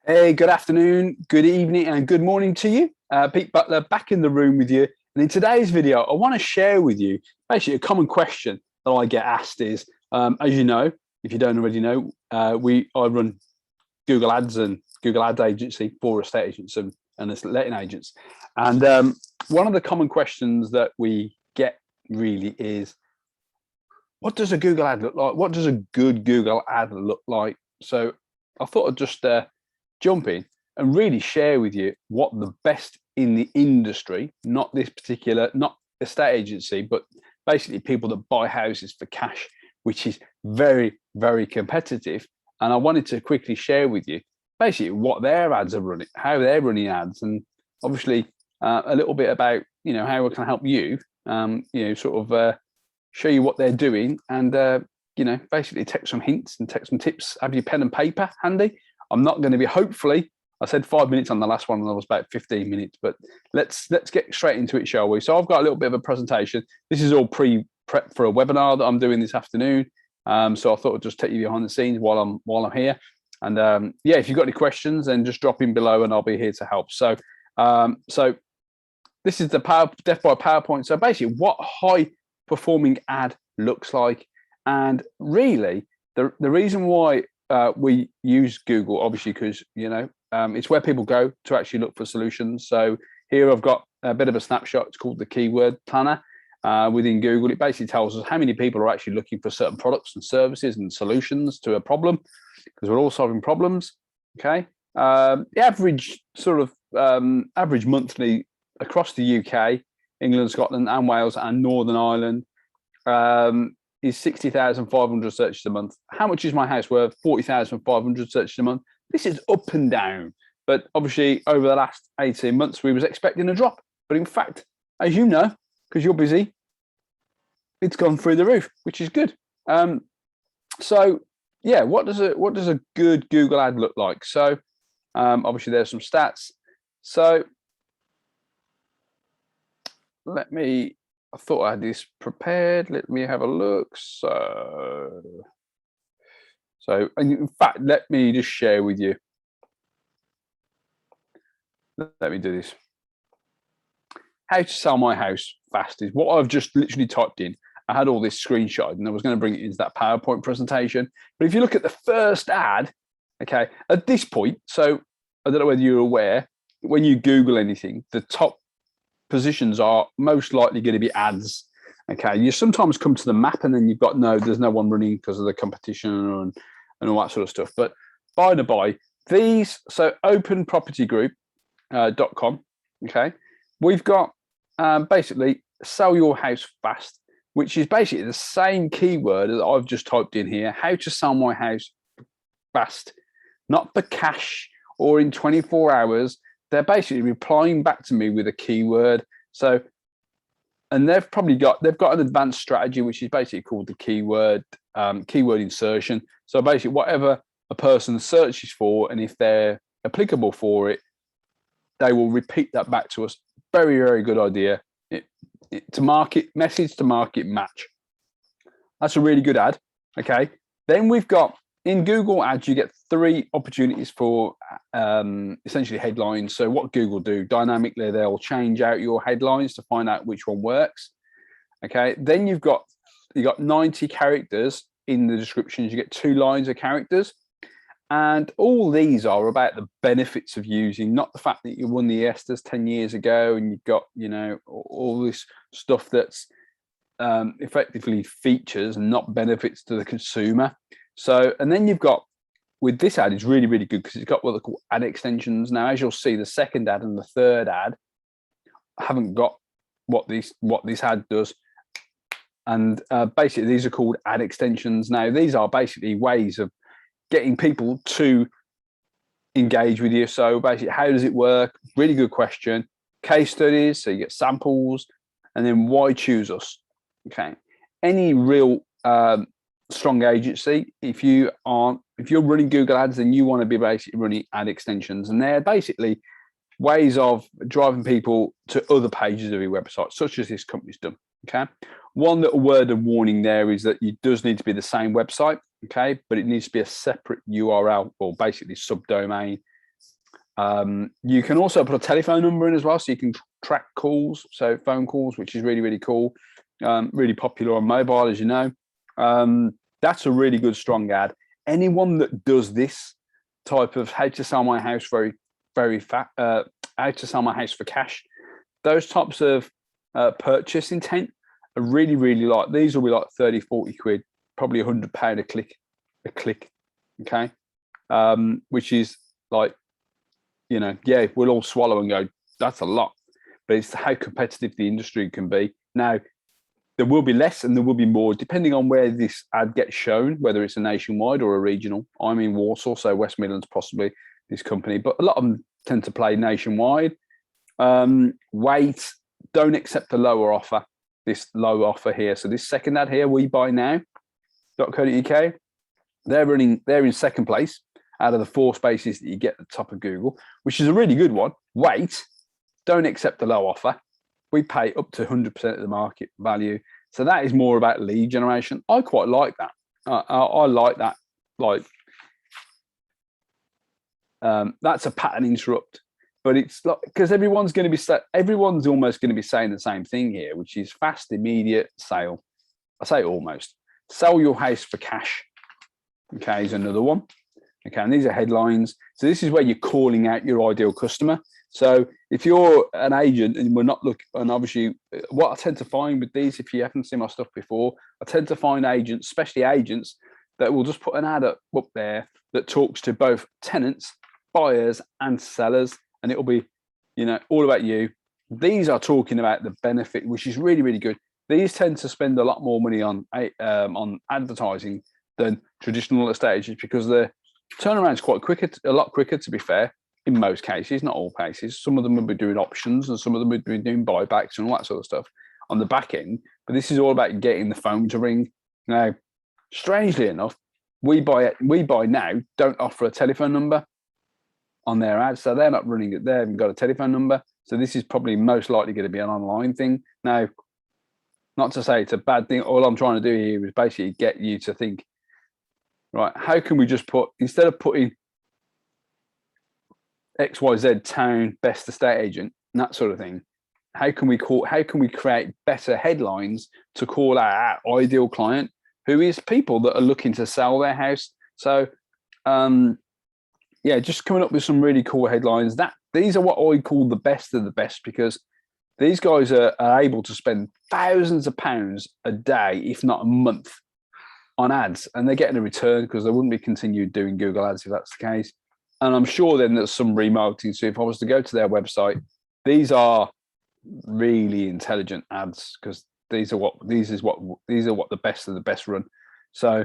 Hey, good afternoon, good evening, and good morning to you. Pete Butler back in the room with you. And in today's video, I want to share with you basically a common question that I get asked is, as you know, if you don't already know, I run Google Ads and Google Ads agency for estate agents and letting agents. And one of the common questions that we get really is, what does a Google ad look like? What does a good Google ad look like? So I thought I'd just jump in and really share with you what the best in the industry, not this particular, not estate agency, but basically people that buy houses for cash, which is very, very competitive. And I wanted to quickly share with you basically what their ads are running, how they're running ads, and obviously a little bit about, how we can help you, sort of show you what they're doing and, basically take some hints and take some tips. Have your pen and paper handy. I'm not going to be, hopefully, I said 5 minutes on the last one and I was about 15 minutes, but let's get straight into it, shall we? So I've got a little bit of a presentation. This is all pre-prep for a webinar that I'm doing this afternoon. So I thought I'd just take you behind the scenes while I'm here. And yeah, if you've got any questions, then just drop in below and I'll be here to help. So this is the Death by PowerPoint. So basically what high performing ad looks like. And really the reason why we use Google, obviously, because it's where people go to actually look for solutions. So here I've got a bit of a snapshot. It's called the Keyword Planner within Google. It basically tells us how many people are actually looking for certain products and services and solutions to a problem, because we're all solving problems. Okay, the average sort of average monthly across the UK, England, Scotland, and Wales and Northern Ireland is 60,500 searches a month. How much is my house worth? 40,500 searches a month. This is up and down, but obviously over the last 18 months, we was expecting a drop. But in fact, as you know, because you're busy, it's gone through the roof, which is good. So yeah, what does a good Google ad look like? So obviously there's some stats. So I thought I had this prepared. Let me have a look. So in fact, let me just share with you. Let me do this. How to sell my house fast is what I've just literally typed in. I had all this screenshot and I was going to bring it into that PowerPoint presentation. But if you look at the first ad, okay, at this point, so I don't know whether you're aware, when you Google anything, the top positions are most likely going to be ads. Okay, you sometimes come to the map and then you've got there's no one running because of the competition and all that sort of stuff. But by the by, these, so openpropertygroup.com, okay, we've got basically sell your house fast, which is basically the same keyword that I've just typed in here, how to sell my house fast, not for cash or in 24 hours. They're basically replying back to me with a keyword. So, and they've got an advanced strategy, which is basically called the keyword insertion. So basically whatever a person searches for, and if they're applicable for it, they will repeat that back to us. Very, very good idea. Message to market match. That's a really good ad. Okay. Then we've got, in Google Ads, you get 3 opportunities for essentially headlines. So what Google do, dynamically, they'll change out your headlines to find out which one works. Okay. Then you got 90 characters in the descriptions. You get 2 lines of characters. And all these are about the benefits of using, not the fact that you won the ESTAs 10 years ago and you've got, all this stuff that's effectively features and not benefits to the consumer. So, and then you've got, with this ad, it's really, really good because it's got what they call ad extensions. Now, as you'll see, the second ad and the third ad haven't got what this ad does. And basically, these are called ad extensions. Now, these are basically ways of getting people to engage with you. So basically, how does it work? Really good question. Case studies, so you get samples, and then why choose us? Okay. Any real strong agency, if you're running Google Ads, then you want to be basically running ad extensions, and they're basically ways of driving people to other pages of your website, such as this company's done. Okay. One little word of warning there is that it does need to be the same website. Okay, but it needs to be a separate URL, or basically subdomain, You can also put a telephone number in as well, so you can track calls, so phone calls, which is really, really cool. Really popular on mobile, as you know. That's a really good, strong ad. Anyone that does this type of how to sell my house how to sell my house for cash, those types of purchase intent are really, really like, these will be like 30, 40 quid, probably £100 a click. Okay. Which is like, yeah, we'll all swallow and go, that's a lot, but it's how competitive the industry can be. Now, there will be less and there will be more, depending on where this ad gets shown, whether it's a nationwide or a regional. I'm in Warsaw, so West Midlands, possibly this company, but a lot of them tend to play nationwide. Wait, don't accept the lower offer, this low offer here. So this second ad here, webuynow.co.uk, they're in second place out of the 4 spaces that you get at the top of Google, which is a really good one. Wait, don't accept the low offer. We pay up to 100% of the market value. So that is more about lead generation. I quite like that. I like that. Like, that's a pattern interrupt, but it's like, because everyone's almost going to be saying the same thing here, which is fast, immediate sale. I say almost. Sell your house for cash. Okay, is another one. Okay, and these are headlines. So this is where you're calling out your ideal customer. So if you're an agent and we're not looking, and obviously what I tend to find with these, if you haven't seen my stuff before, I tend to find agents, especially agents, that will just put an ad up there that talks to both tenants, buyers and sellers, and it'll be, all about you. These are talking about the benefit, which is really, really good. These tend to spend a lot more money on advertising than traditional estate agents, because the turnaround is quite quicker, a lot quicker, to be fair. In most cases, not all cases. Some of them will be doing options and some of them will be doing buybacks and all that sort of stuff on the back end. But this is all about getting the phone to ring. Now, strangely enough, We Buy Now don't offer a telephone number on their ads. So they're not running it. They haven't got a telephone number. So this is probably most likely going to be an online thing. Now, not to say it's a bad thing. All I'm trying to do here is basically get you to think, right, how can we just instead of putting XYZ town best estate agent and that sort of thing, how can we create better headlines to call our ideal client, who is people that are looking to sell their house? So just coming up with some really cool headlines. These are what I call the best of the best, because these guys are able to spend thousands of pounds a day, if not a month, on ads, and they're getting a return, because they wouldn't be continued doing Google ads if that's the case. And I'm sure then there's some remarketing. So if I was to go to their website, these are really intelligent ads, because these are what the best of the best run. So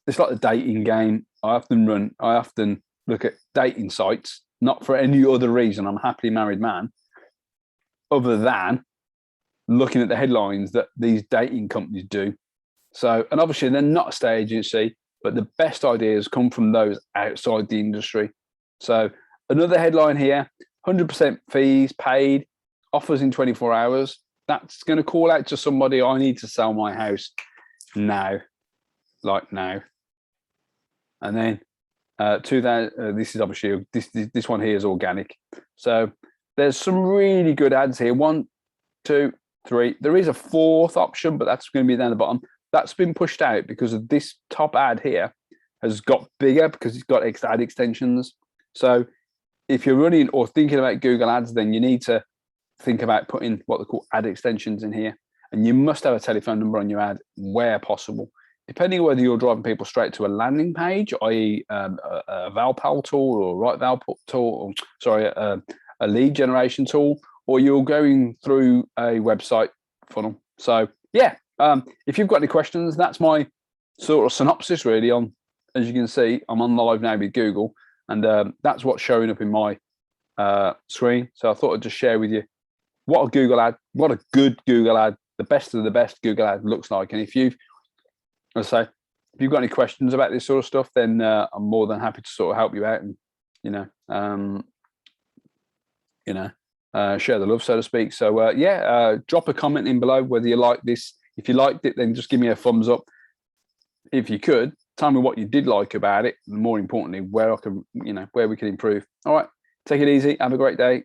it's like the dating game. I often look at dating sites, not for any other reason. I'm a happily married man, other than looking at the headlines that these dating companies do. So, and obviously they're not a estate agency, but the best ideas come from those outside the industry. So another headline here, 100% fees paid, offers in 24 hours. That's going to call out to somebody, I need to sell my house now, like now. And then this is obviously, this one here is organic. So there's some really good ads here. 1, 2, 3. There is a 4th option, but that's going to be down the bottom. That's been pushed out because of this top ad here has got bigger, because it's got ad extensions. So if you're running or thinking about Google ads, then you need to think about putting what they call ad extensions in here. And you must have a telephone number on your ad where possible. Depending on whether you're driving people straight to a landing page, i.e. a Valpal tool or Right Valpal tool, a lead generation tool, or you're going through a website funnel. So yeah, if you've got any questions, that's my sort of synopsis really on, as you can see, I'm on live now with Google, and that's what's showing up in my screen. So I thought I'd just share with you what a good Google ad, the best of the best Google ad looks like. And if you've got any questions about this sort of stuff, then I'm more than happy to sort of help you out and, share the love, so to speak. So drop a comment in below whether you like this. If you liked it, then just give me a thumbs up. If you could, tell me what you did like about it, and more importantly, where I can, where we can improve. All right, take it easy. Have a great day.